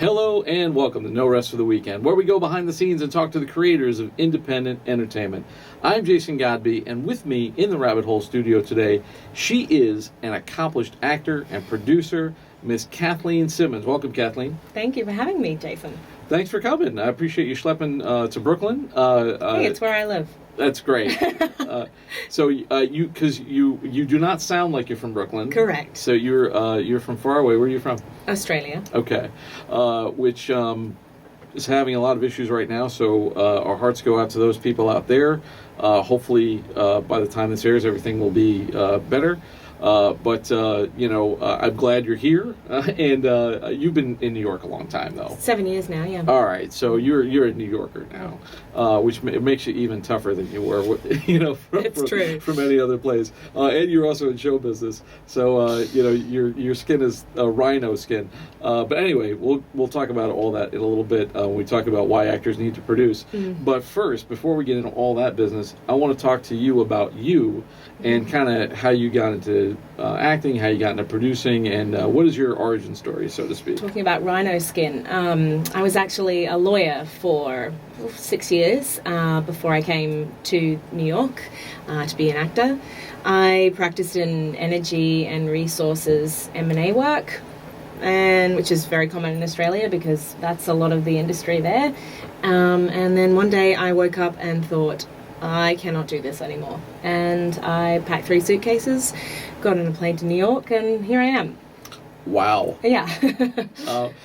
Hello and welcome to No Rest for the Weekend, where we go behind the scenes and talk to the creators of independent entertainment. I'm Jason Godbey, and with me in the Rabbit Hole studio today, she is an accomplished actor and producer, Miss Kathleen Simmonds. Welcome, Kathleen. Thank you for having me, Jason. Thanks for coming. I appreciate you schlepping to Brooklyn. Hey, it's where I live. That's great. You do not sound like you're from Brooklyn. Correct. So you're from far away. Where are you from? Australia. Okay. Which is having a lot of issues right now. So our hearts go out to those people out there. Hopefully, by the time this airs, everything will be better. I'm glad you're here. And you've been in New York a long time, though. 7 years now, yeah. All right, so you're a New Yorker now, which makes you even tougher than you were, from any other place. And you're also in show business, so your skin is rhino skin. But anyway, we'll talk about all that in a little bit when we talk about why actors need to produce. Mm-hmm. But first, before we get into all that business, I want to talk to you about you and kind of how you got into acting, how you got into producing, and what is your origin story, so to speak? Talking about rhino skin, I was actually a lawyer for 6 years before I came to New York to be an actor. I practiced in energy and resources M&A work, which is very common in Australia because that's a lot of the industry there. And then one day I woke up and thought, I cannot do this anymore. And I packed 3 suitcases, got on a plane to New York, and here I am. Wow. Yeah.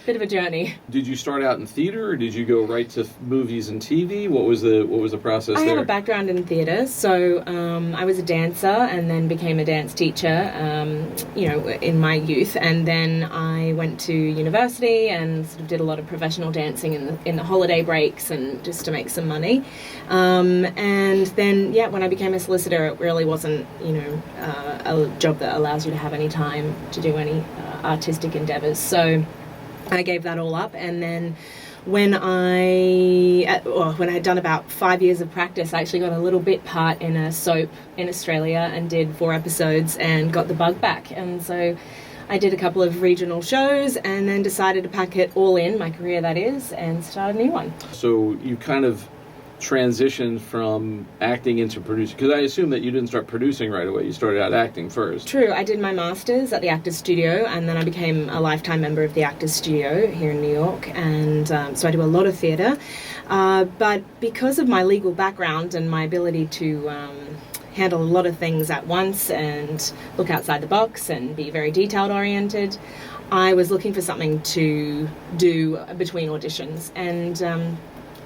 Bit of a journey. Did you start out in theater, or did you go right to movies and TV? What was the process there? I have a background in theater, so I was a dancer and then became a dance teacher, in my youth. And then I went to university and sort of did a lot of professional dancing in the holiday breaks and just to make some money. And then, when I became a solicitor, it really wasn't, a job that allows you to have any time to do any artistic endeavors. So I gave that all up, and then when I had done about 5 years of practice, I actually got a little bit part in a soap in Australia and did 4 episodes and got the bug back. And so I did a couple of regional shows and then decided to pack it all in, my career that is, and start a new one. So you kind of transitioned from acting into producing, because I assume that you didn't start producing right away. You started out acting first. True. I did my master's at the Actors Studio, and then I became a lifetime member of the Actors Studio here in New York, and so I do a lot of theatre. But because of my legal background and my ability to handle a lot of things at once and look outside the box and be very detailed oriented, I was looking for something to do between auditions, and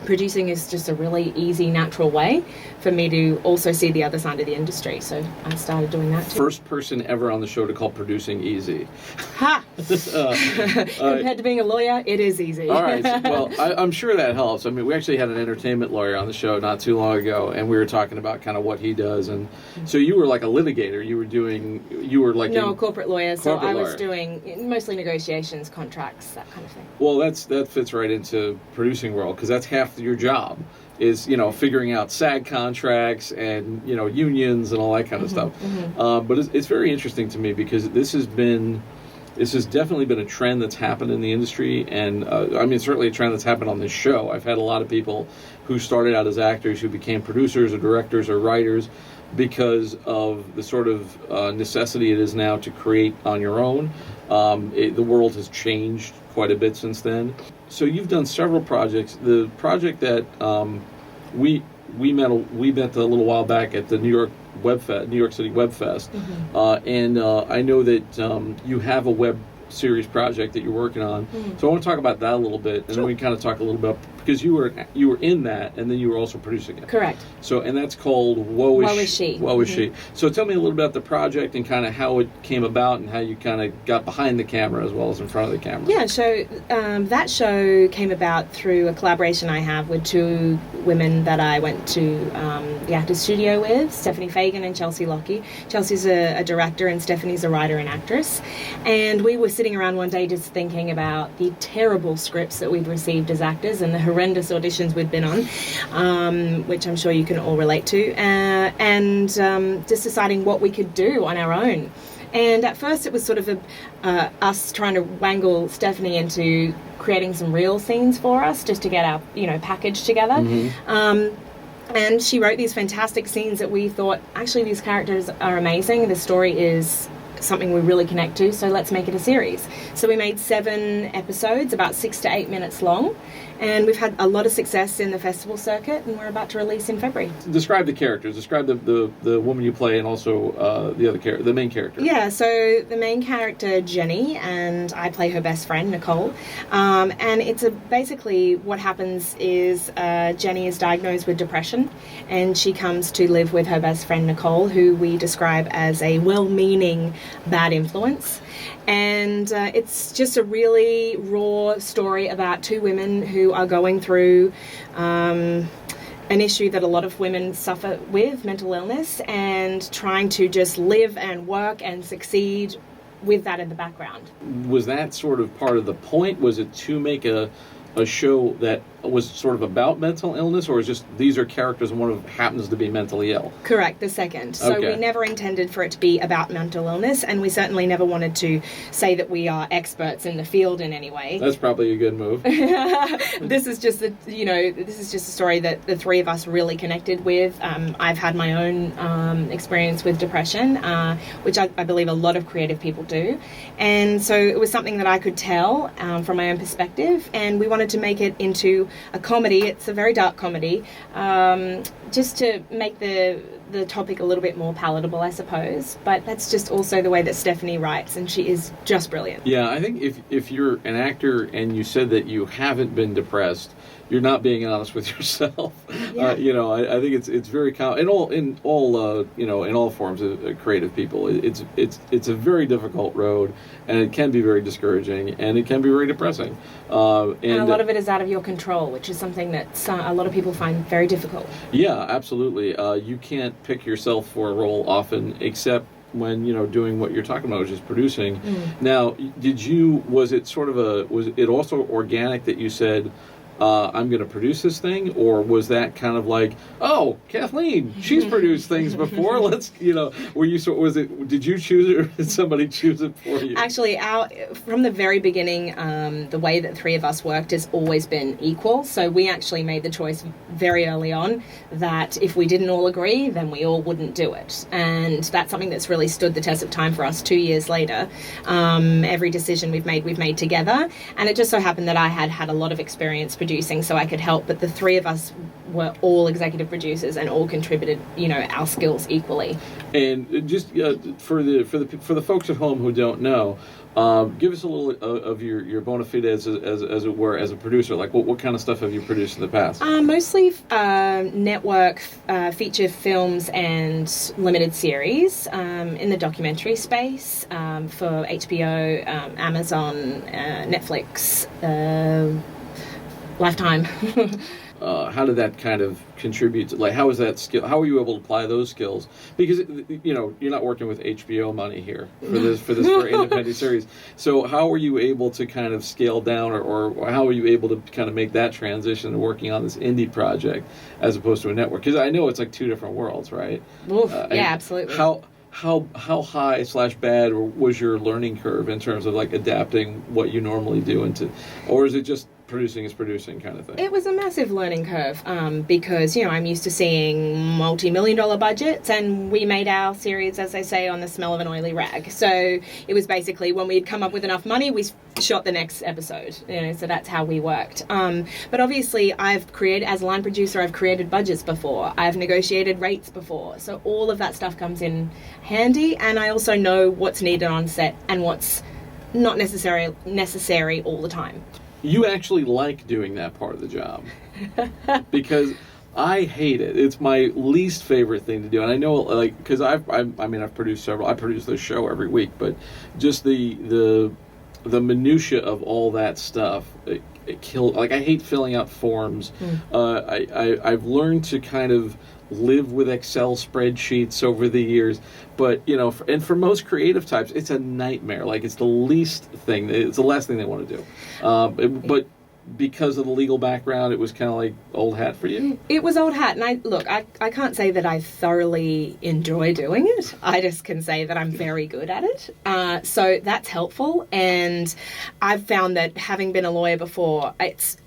producing is just a really easy, natural way for me to also see the other side of the industry. So I started doing that too. First person ever on the show to call producing easy. Ha! Compared to being a lawyer, it is easy. All right. Well, I'm sure that helps. I mean, we actually had an entertainment lawyer on the show not too long ago, and we were talking about kind of what he does. And so you were like a litigator. No, a corporate lawyer. So I was doing mostly negotiations, contracts, that kind of thing. Well, that fits right into producing world, because that's half your job is figuring out SAG contracts and unions and all that kind of stuff. Mm-hmm. But it's very interesting to me because this has definitely been a trend that's happened in the industry, and certainly a trend that's happened on this show. I've had a lot of people who started out as actors who became producers or directors or writers because of the sort of necessity it is now to create on your own. The world has changed quite a bit since then. So you've done several projects. The project that we met a little while back at the New York City Web Fest, mm-hmm. And I know that you have a web series project that you're working on. Mm-hmm. So I want to talk about that a little bit, and then we kind of talk a little bit because you were in that, and then you were also producing it. Correct. So, and that's called Woe Is She. Woe Is She. So tell me a little bit about the project and kind of how it came about and how you kind of got behind the camera as well as in front of the camera. Yeah, so that show came about through a collaboration I have with 2 women that I went to the Actors Studio with, Stephanie Fagan and Chelsea Lockie. Chelsea's a director and Stephanie's a writer and actress. And we were sitting around one day just thinking about the terrible scripts that we'd received as actors and the horrendous auditions we'd been on, which I'm sure you can all relate to, and just deciding what we could do on our own. And at first it was sort of us trying to wangle Stephanie into creating some real scenes for us just to get our, package together. And she wrote these fantastic scenes that we thought, actually, these characters are amazing. The story is something we really connect to, so let's make it a series. So we made 7 episodes, about 6 to 8 minutes long, and we've had a lot of success in the festival circuit, and we're about to release in February. Describe the characters. Describe the woman you play, and also the main character. Yeah, so the main character, Jenny, and I play her best friend, Nicole. And it's basically what happens is Jenny is diagnosed with depression, and she comes to live with her best friend, Nicole, who we describe as a well-meaning bad influence. And it's just a really raw story about 2 women who are going through an issue that a lot of women suffer with, mental illness, and trying to just live and work and succeed with that in the background. Was that sort of part of the point? Was it to make a show that was sort of about mental illness, or is just these are characters and one of them happens to be mentally ill? Correct, the second. So Okay. we never intended for it to be about mental illness, and we certainly never wanted to say that we are experts in the field in any way. That's probably a good move. This is just a story that the 3 of us really connected with. I've had my own experience with depression, which I believe a lot of creative people do, and so it was something that I could tell from my own perspective, and we wanted to make it into a comedy. It's a very dark comedy, just to make the topic a little bit more palatable, I suppose. But that's just also the way that Stephanie writes, and she is just brilliant. Yeah, I think if you're an actor and you said that you haven't been depressed, you're not being honest with yourself. Yeah. I think it's very common in all forms of creative people. It's a very difficult road, and it can be very discouraging, and it can be very depressing. And a lot of it is out of your control, which is something that a lot of people find very difficult. Yeah, absolutely. You can't pick yourself for a role often, except when doing what you're talking about, which is producing. Now, was it also organic that you said, I'm going to produce this thing, or was that kind of like, oh, Kathleen, she's produced things before, let's, did you choose it, or did somebody choose it for you? Actually, from the very beginning, the way that 3 of us worked has always been equal, so we actually made the choice very early on that if we didn't all agree, then we all wouldn't do it, and that's something that's really stood the test of time for us 2 years later. Every decision we've made together, and it just so happened that I had a lot of experience producing, so I could help, but the 3 of us were all executive producers and all contributed, our skills equally. And just for the folks at home who don't know, give us a little of your bona fides as it were as a producer. Like what kind of stuff have you produced in the past? Mostly network feature films and limited series in the documentary space for HBO, Amazon, Netflix, Lifetime. How did that kind of contribute to, how was that skill? How were you able to apply those skills? Because you're not working with HBO money here for independent series. So how were you able to kind of scale down, or how were you able to kind of make that transition to working on this indie project as opposed to a network? Because I know it's like 2 different worlds, right? Yeah, absolutely. How high / bad was your learning curve in terms of like adapting what you normally do into, or is it just producing is producing kind of thing? It was a massive learning curve because, I'm used to seeing multi-million-dollar budgets, and we made our series, as they say, on the smell of an oily rag. So it was basically when we'd come up with enough money, we shot the next episode. So that's how we worked. But obviously, as a line producer, I've created budgets before. I've negotiated rates before. So all of that stuff comes in handy, and I also know what's needed on set and what's not necessary all the time. You actually like doing that part of the job, because I hate it. It's my least favorite thing to do, and I know, because I've produced several. I produce this show every week, but just the minutia of all that stuff, it kills. I hate filling out forms. I've learned to kind of live with Excel spreadsheets over the years, but and for most creative types, it's a nightmare. It's the least thing. It's the last thing they want to do. But because of the legal background, it was kind of like old hat for you? It was old hat. And I can't say that I thoroughly enjoy doing it. I just can say that I'm very good at it. So that's helpful. And I've found that having been a lawyer before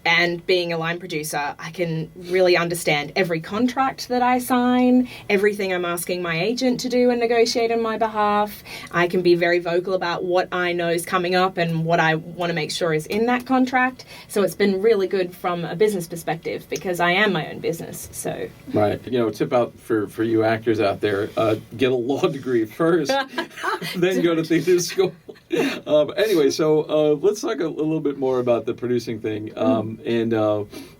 and being a line producer, I can really understand every contract that I sign, everything I'm asking my agent to do and negotiate on my behalf. I can be very vocal about what I know is coming up and what I want to make sure is in that contract. So it's been really good from a business perspective because I am my own business. So right, tip out for you actors out there: get a law degree first, then go to theater school. Anyway, so let's talk a little bit more about the producing thing,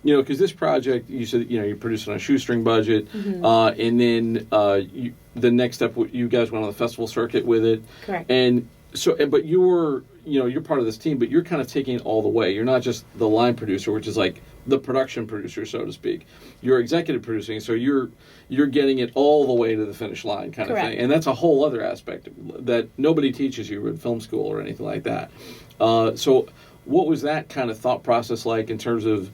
because this project, you said you produced on a shoestring budget, and then the next step, you guys went on the festival circuit with it. Correct. And so, but you're part of this team, but you're kind of taking it all the way. You're not just the line producer, which is like the production producer, so to speak. You're executive producing, so you're getting it all the way to the finish line kind Correct. of thing. And that's a whole other aspect that nobody teaches you in film school or anything like that. So what was that kind of thought process like in terms of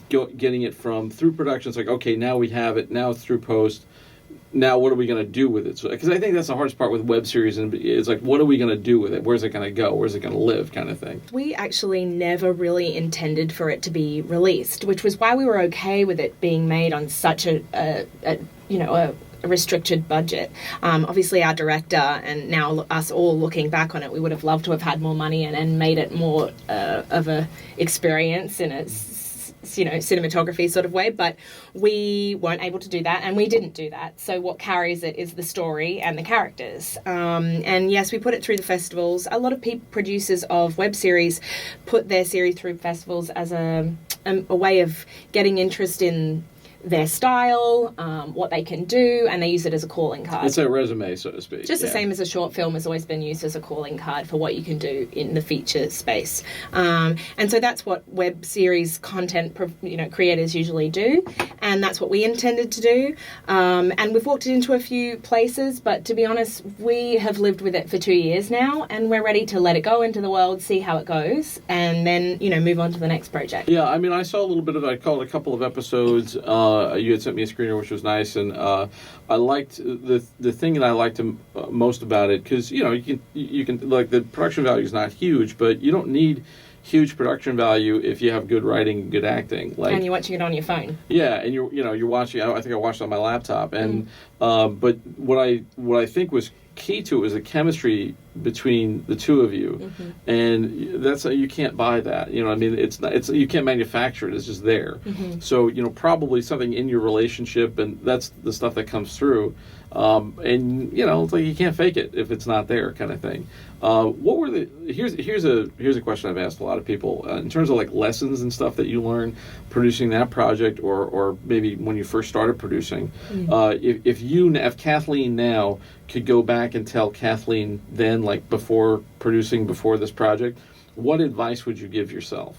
getting it through production? It's like, okay, now we have it, now it's through post. Now, what are we going to do with it? Because I think that's the hardest part with web series, and it's like, what are we going to do with it? Where's it going to go? Where's it going to live, kind of thing? We actually never really intended for it to be released, which was why we were okay with it being made on such a restricted budget. Obviously, our director, and now us all looking back on it, we would have loved to have had more money and made it more of a experience in a cinematography sort of way, but we weren't able to do that, and we didn't do that. So what carries it is the story and the characters. And yes, we put it through the festivals. A lot of producers of web series put their series through festivals as a way of getting interest in their style, what they can do, and they use it as a calling card. It's a resume, so to speak. Just the same as a short film has always been used as a calling card for what you can do in the feature space. And so that's what web series content creators usually do, and that's what we intended to do. And we've walked it into a few places, but to be honest, we have lived with it for 2 years now, and we're ready to let it go into the world, see how it goes, and then, move on to the next project. Yeah, I mean, I saw a little bit of it. I called a couple of episodes. You had sent me a screener, which was nice, and I liked the thing that I liked most about it, because you can like, the production value is not huge, but you don't need huge production value if you have good writing and good acting. And you're watching it on your phone. Yeah, and you're watching. I think I watched it on my laptop, and but what I think was key to it was the chemistry between the two of you, and that's you can't buy that. I mean, it's you can't manufacture it. It's just there. So probably something in your relationship, and that's the stuff that comes through. And it's like you can't fake it if it's not there, kind of thing. What were here's a question I've asked a lot of people in terms of like lessons and stuff that you learned producing that project, or maybe when you first started producing. If Kathleen now could go back and tell Kathleen then, like before this project, what advice would you give yourself?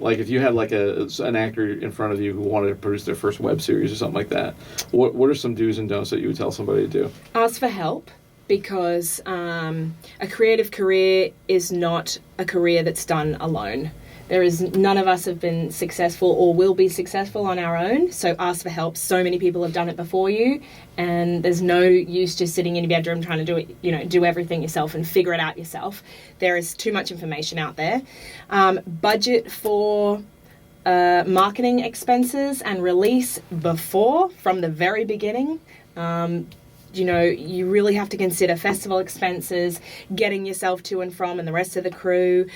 Like if you had like an actor in front of you who wanted to produce their first web series or something like that, what are some do's and don'ts that you would tell somebody to do? Ask for help, because a creative career is not a career that's done alone. None of us have been successful or will be successful on our own, so ask for help. So many people have done it before you, and there's no use just sitting in your bedroom trying to do it, do everything yourself and figure it out yourself. There is too much information out there. Budget for marketing expenses and release from the very beginning. You really have to consider festival expenses, getting yourself to and from and the rest of the crew,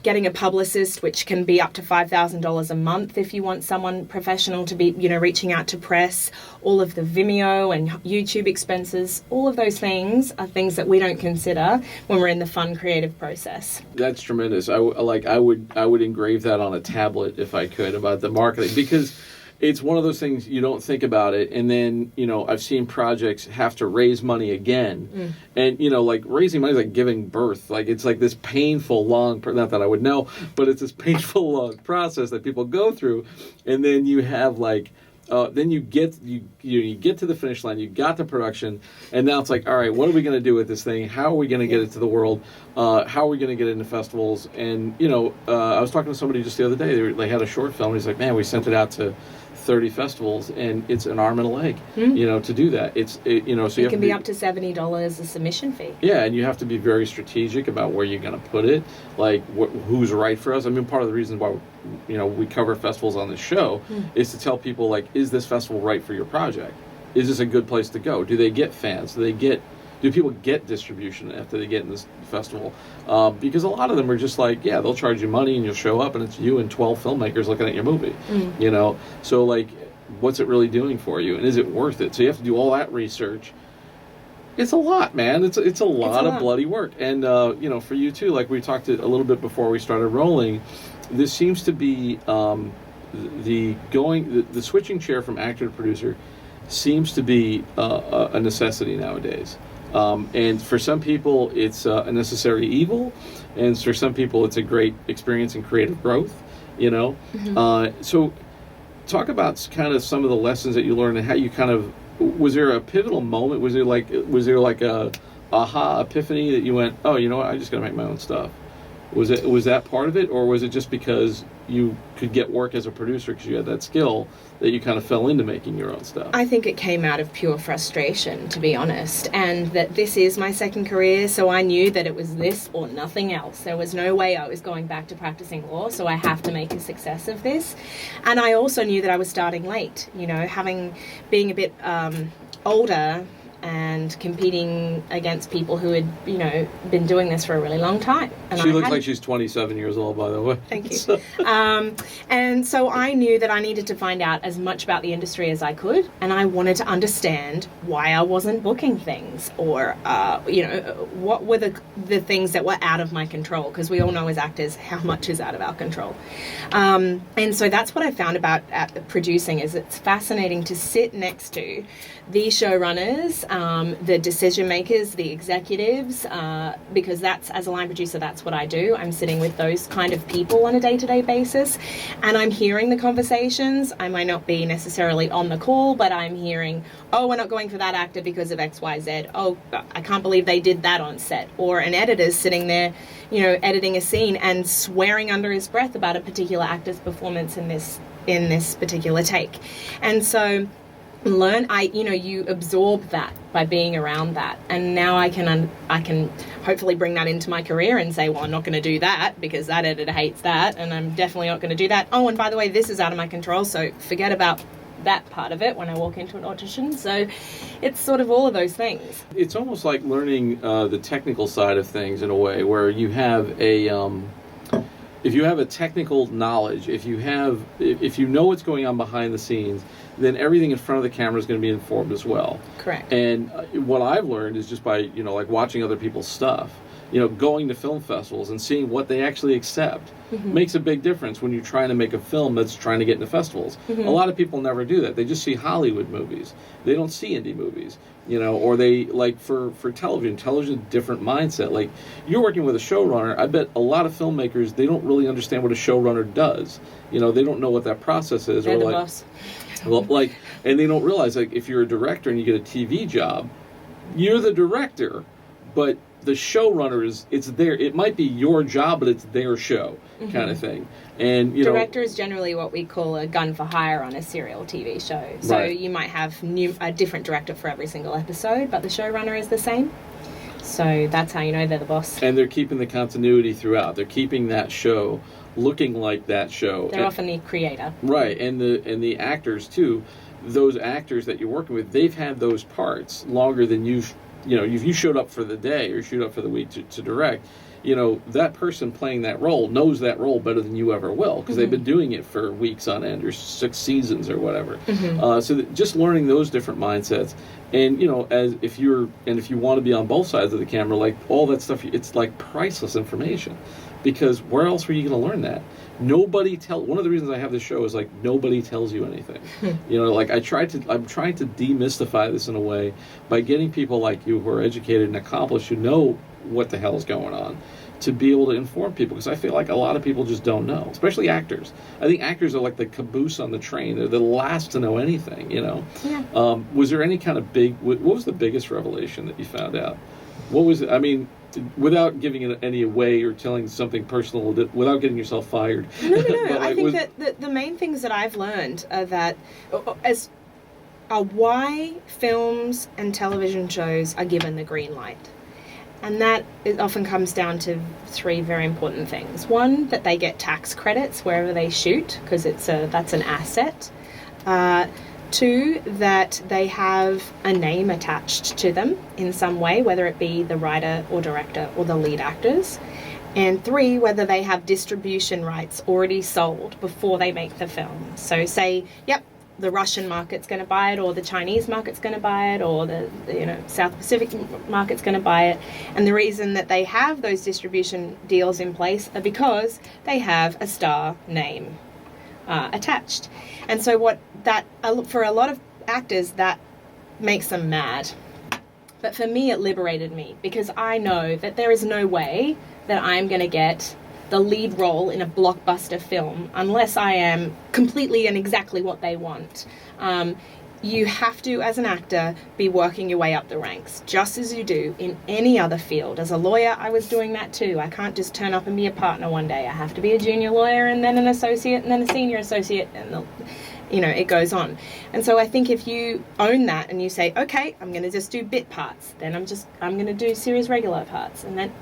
getting a publicist, which can be up to $5,000 a month if you want someone professional to be, reaching out to press, all of the Vimeo and YouTube expenses. All of those things are things that we don't consider when we're in the fun creative process. That's tremendous. I would engrave that on a tablet if I could, about the marketing, because it's one of those things you don't think about it, and then I've seen projects have to raise money again, and like raising money is like giving birth. Like it's like this painful long, not that I would know, but it's this painful long process that people go through, and then you have like then you get to the finish line, you got the production, and now it's like, all right, what are we going to do with this thing? How are we going to get it to the world? How are we going to get it into festivals? And I was talking to somebody just the other day. They had a short film. And he's like, man, we sent it out to 30 festivals, and it's an arm and a leg, to do that. So it can be up to $70 a submission fee. Yeah, and you have to be very strategic about where you're going to put it, like who's right for us. I mean, part of the reason why we cover festivals on this show is to tell people, like, is this festival right for your project? Is this a good place to go? Do they get fans? Do people get distribution after they get in this festival? Because a lot of them are just like, yeah, they'll charge you money and you'll show up and it's you and 12 filmmakers looking at your movie. So like, what's it really doing for you, and is it worth it? So you have to do all that research. It's a lot, man. It's a lot of bloody work. And for you too, like we talked a little bit before we started rolling, this seems to be the switching chair from actor to producer seems to be a necessity nowadays. And for some people, it's a necessary evil, and for some people, it's a great experience and creative growth. So talk about kind of some of the lessons that you learned and how you kind of. Was there a pivotal moment? Was there like a aha epiphany that you went, oh, you know what? I just got to make my own stuff. Was that part of it, or was it just because you could get work as a producer because you had that skill that you kind of fell into making your own stuff? I think it came out of pure frustration, to be honest, and that this is my second career, so I knew that it was this or nothing else. There was no way I was going back to practicing law, so I have to make a success of this. And I also knew that I was starting late, being a bit older and competing against people who had, been doing this for a really long time. And she looks like she's 27 years old, by the way. Thank you. And so I knew that I needed to find out as much about the industry as I could, and I wanted to understand why I wasn't booking things, or, what were the things that were out of my control, because we all know as actors how much is out of our control. And so that's what I found about producing, is it's fascinating to sit next to the showrunners, the decision makers, the executives, because as a line producer, that's what I do. I'm sitting with those kind of people on a day-to-day basis, and I'm hearing the conversations. I might not be necessarily on the call, but I'm hearing, oh, we're not going for that actor because of X, Y, Z. Oh, I can't believe they did that on set. Or an editor's sitting there, editing a scene and swearing under his breath about a particular actor's performance in this particular take. And so you absorb that by being around that, and now I can hopefully bring that into my career and say, well, I'm not going to do that because that editor hates that, and I'm definitely not going to do that. Oh, and by the way, this is out of my control, so forget about that part of it when I walk into an audition. So it's sort of all of those things. It's almost like learning the technical side of things in a way, where you have if you have a technical knowledge, if you know what's going on behind the scenes, then everything in front of the camera is going to be informed as well. Correct. And what I've learned is just by, like watching other people's stuff, going to film festivals and seeing what they actually accept makes a big difference when you're trying to make a film that's trying to get into festivals. A lot of people never do that. They just see Hollywood movies. They don't see indie movies, or they, like, for television, different mindset. Like, you're working with a showrunner. I bet a lot of filmmakers, they don't really understand what a showrunner does. They don't know what that process is. They're the boss. Well, and they don't realize, like, if you're a director and you get a TV job, you're the director, but the showrunner it might be your job, but it's their show, kind of thing. And director is generally what we call a gun for hire on a serial TV show. So you might have a different director for every single episode, but the showrunner is the same. So that's how you know they're the boss. And they're keeping the continuity throughout. They're keeping that show looking like that show. They're often the creator. Right, and the actors too. Those actors that you're working with, they've had those parts longer than if you showed up for the day or showed up for the week to direct, that person playing that role knows that role better than you ever will, because they've been doing it for weeks on end or 6 seasons or whatever. So just learning those different mindsets, and if you want to be on both sides of the camera, like all that stuff, it's like priceless information, because where else were you going to learn that? One of the reasons I have this show is, like, nobody tells you anything. I'm trying to demystify this in a way by getting people like you who are educated and accomplished, who know what the hell is going on, to be able to inform people, because I feel like a lot of people just don't know, especially actors. I think actors are like the caboose on the train. They're the last to know anything, you know. Yeah. Was there any kind of what was the biggest revelation that you found out? What was it? I mean, without giving it any away or telling something personal, without getting yourself fired. No. I think that the main things that I've learned are that why films and television shows are given the green light. And that often comes down to three very important things. One, that they get tax credits wherever they shoot, because that's an asset. Two, that they have a name attached to them in some way, whether it be the writer or director or the lead actors. And three, whether they have distribution rights already sold before they make the film. So say, yep, the Russian market's going to buy it, or the Chinese market's going to buy it, or the South Pacific market's going to buy it. And the reason that they have those distribution deals in place are because they have a star name attached. And so for a lot of actors, that makes them mad. But for me, it liberated me, because I know that there is no way that I'm going to get the lead role in a blockbuster film unless I am completely and exactly what they want. You have to, as an actor, be working your way up the ranks, just as you do in any other field. As a lawyer, I was doing that too. I can't just turn up and be a partner one day. I have to be a junior lawyer, and then an associate, and then a senior associate, and it goes on. And so I think if you own that and you say, okay, I'm going to just do bit parts, then I'm going to do series regular parts, and then,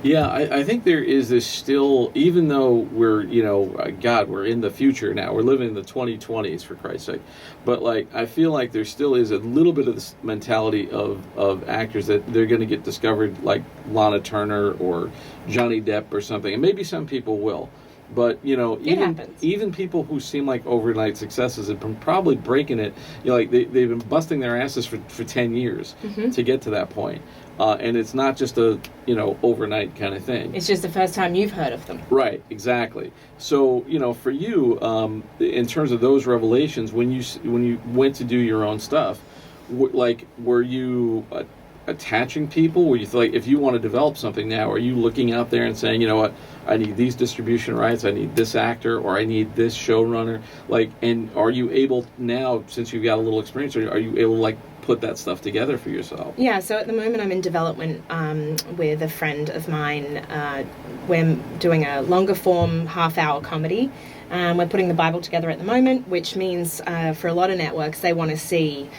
Yeah, I think there is this still, even though we're, we're in the future now. We're living in the 2020s, for Christ's sake. But, I feel like there still is a little bit of this mentality of actors that they're going to get discovered like Lana Turner or Johnny Depp or something. And maybe some people will. But, even people who seem like overnight successes have been probably breaking it. They've been busting their asses for 10 years to get to that point. And it's not just a, overnight kind of thing. It's just the first time you've heard of them. Right, exactly. So, for you, in terms of those revelations, when you went to do your own stuff, were you attaching people? Were you if you want to develop something now, are you looking out there and saying, you know what, I need these distribution rights, I need this actor, or I need this showrunner? And are you able now, since you've got a little experience, are you able to put that stuff together for yourself? Yeah, so at the moment I'm in development with a friend of mine. We're doing a longer form half-hour comedy. We're putting the Bible together at the moment, which means for a lot of networks they want to see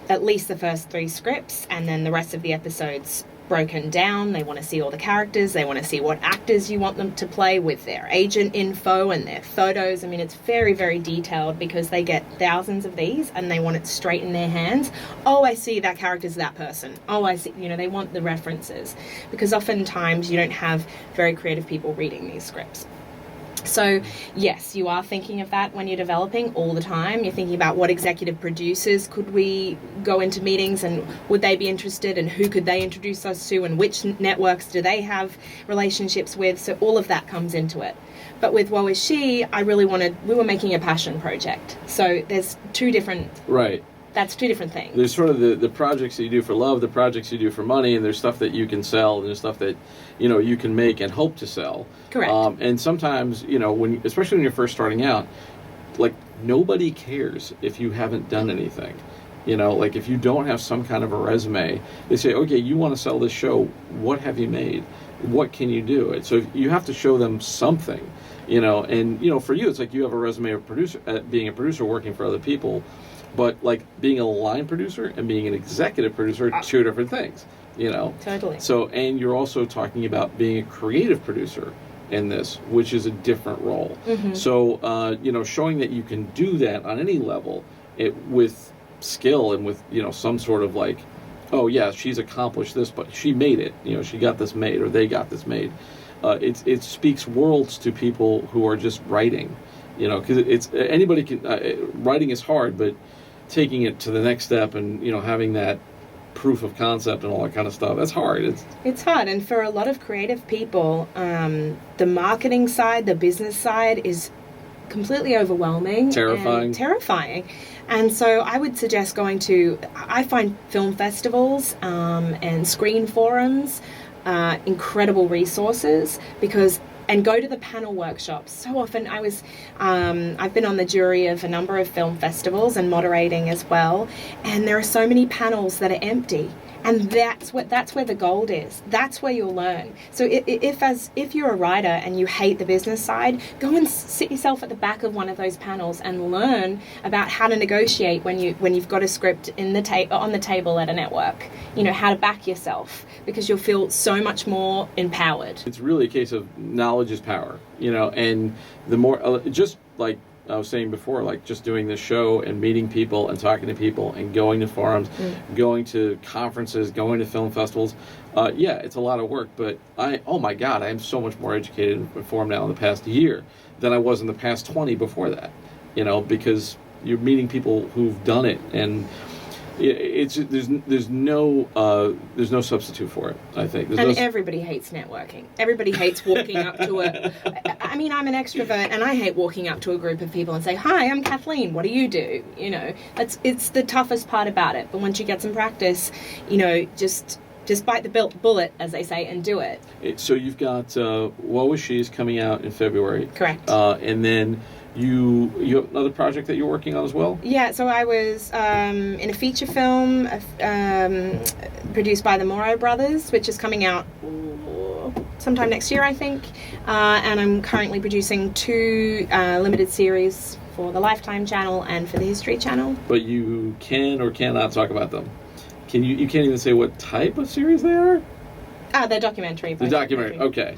at least the first 3 scripts, and then the rest of the episodes broken down. They want to see all the characters. They want to see what actors you want them to play with their agent info and their photos. I mean, it's very, very detailed because they get thousands of these and they want it straight in their hands. Oh, I see that character's that person. Oh, I see, they want the references, because oftentimes you don't have very creative people reading these scripts. So, yes, you are thinking of that when you're developing all the time. You're thinking about what executive producers could we go into meetings, and would they be interested, and who could they introduce us to, and which networks do they have relationships with. So all of that comes into it. But with Woe Is She, we were making a passion project. So there's two different... Right. That's two different things. There's sort of the projects that you do for love, the projects you do for money, and there's stuff that you can sell, and there's stuff that, you can make and hope to sell. Correct. And sometimes, especially when you're first starting out, nobody cares if you haven't done anything. If you don't have some kind of a resume, they say, okay, you want to sell this show, what have you made? What can you do? So you have to show them something, and, for you, it's like you have a resume of being a producer working for other people. But being a line producer and being an executive producer are two different things, Totally. So, and you're also talking about being a creative producer in this, which is a different role. Mm-hmm. So, showing that you can do that on any level, with skill and with some sort of oh yeah, she's accomplished this, but she made it. She got this made, or they got this made. It speaks worlds to people who are just writing. Because it's anybody can. Writing is hard, but taking it to the next step and having that proof of concept and all that kind of stuff, that's hard. It's hard, and for a lot of creative people, the marketing side, the business side is completely overwhelming, terrifying. And so I would suggest I find film festivals and screen forums incredible resources and go to the panel workshops. So often I've been on the jury of a number of film festivals and moderating as well, and there are so many panels that are empty. And that's where the gold is. That's where you'll learn. So if you're a writer and you hate the business side, go and sit yourself at the back of one of those panels and learn about how to negotiate when you've got a script on the table at a network. How to back yourself, because you'll feel so much more empowered. It's really a case of knowledge is power, and the more, just like I was saying before, like just doing this show and meeting people and talking to people and going to forums, going to conferences, going to film festivals. It's a lot of work, but oh my God, I am so much more educated and informed now in the past year than I was in the past 20 before that, because you're meeting people who've done it, and there's no substitute for it, I think. Everybody hates networking. Everybody hates walking up to I'm an extrovert, and I hate walking up to a group of people and say, "Hi, I'm Kathleen. What do you do?" It's the toughest part about it. But once you get some practice, just bite the bullet, as they say, and do it. So you've got Woe Is She is coming out in February. Correct. And then you have another project that you're working on as well? Yeah, so I was in a feature film produced by the Morrow Brothers, which is coming out sometime next year, I think. And I'm currently producing 2 limited series for the Lifetime channel and for the History channel. But you can or cannot talk about them. You can't even say what type of series they are? They're documentary. The documentary, okay.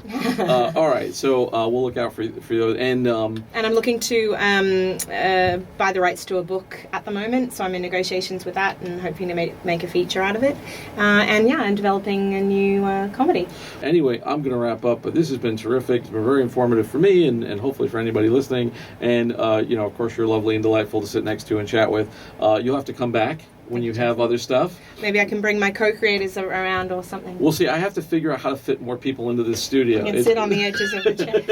All right, so we'll look out for those. And I'm looking to buy the rights to a book at the moment, so I'm in negotiations with that and hoping to make a feature out of it. I'm developing a new comedy. Anyway, I'm going to wrap up, but this has been terrific. It's been very informative for me and hopefully for anybody listening. And, of course, you're lovely and delightful to sit next to and chat with. You'll have to come back when you have other stuff. Maybe I can bring my co-creators around or something. We'll see. I have to figure out how to fit more people into this studio. You can sit on the edges of the chair.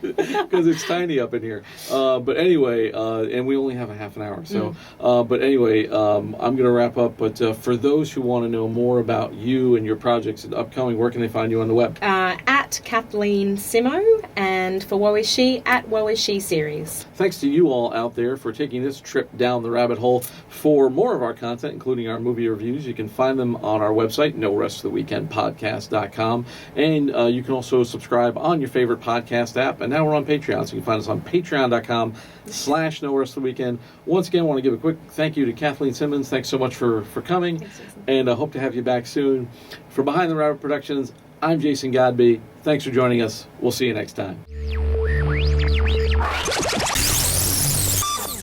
Because it's tiny up in here. But anyway, and we only have a half an hour. So, but anyway, I'm going to wrap up. But for those who want to know more about you and your projects and upcoming, where can they find you on the web? At Kathleen Simmonds, and for Woe Is She, at Woe Is She series. Thanks to you all out there for taking this trip down the rabbit hole. For more of our content, including our movie reviews, you can find them on our website, norestoftheweekendpodcast.com. And you can also subscribe on your favorite podcast app. And now we're on Patreon, so you can find us on patreon.com/norestoftheweekend. Once again, I want to give a quick thank you to Kathleen Simmonds. Thanks so much for coming. Thanks, Jason. And I hope to have you back soon. For Behind the Rabbit Productions, I'm Jason Godbey. Thanks for joining us. We'll see you next time.